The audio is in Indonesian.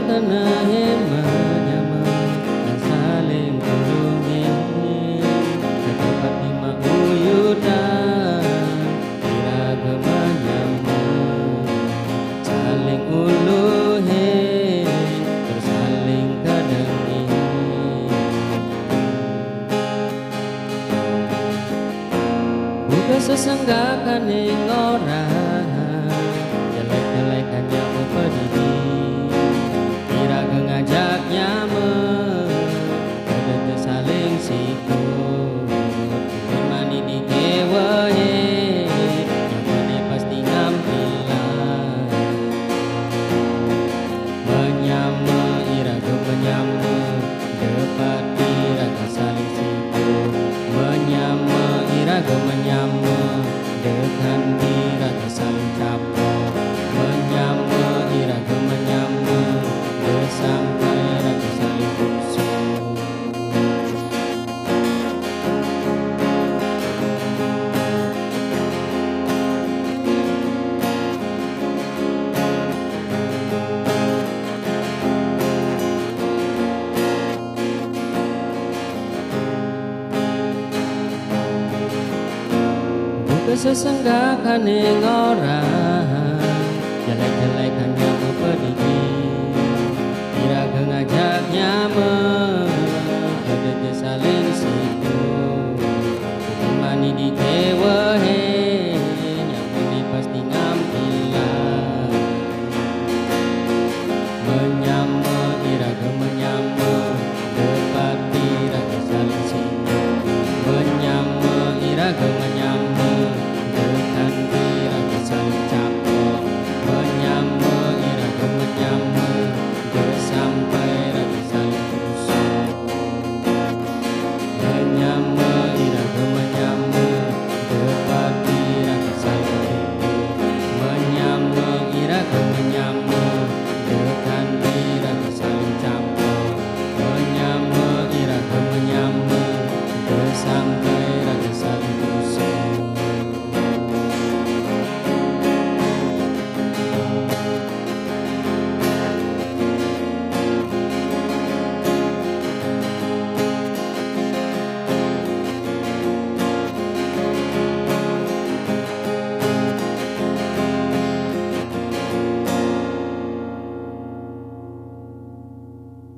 kenahe menyama dan saling tulungi ketepat lima uyudan iraga menyama saling uluhe terus saling kadengi buka sesenggakan ing orang jelek-jelekan yang pedidi iraga ngajak nyaman kada saling sikut mani di kewae nyamane pasti ngampilan menyama iraga menyama dapat iraga saling sikut menyama iraga menyama dengan iraga saling capok menyama iraga menyama sampai iraga saling busuk kesesenggakan ing orang jelek-jelekan yang pedidi iraga ngajak nyaman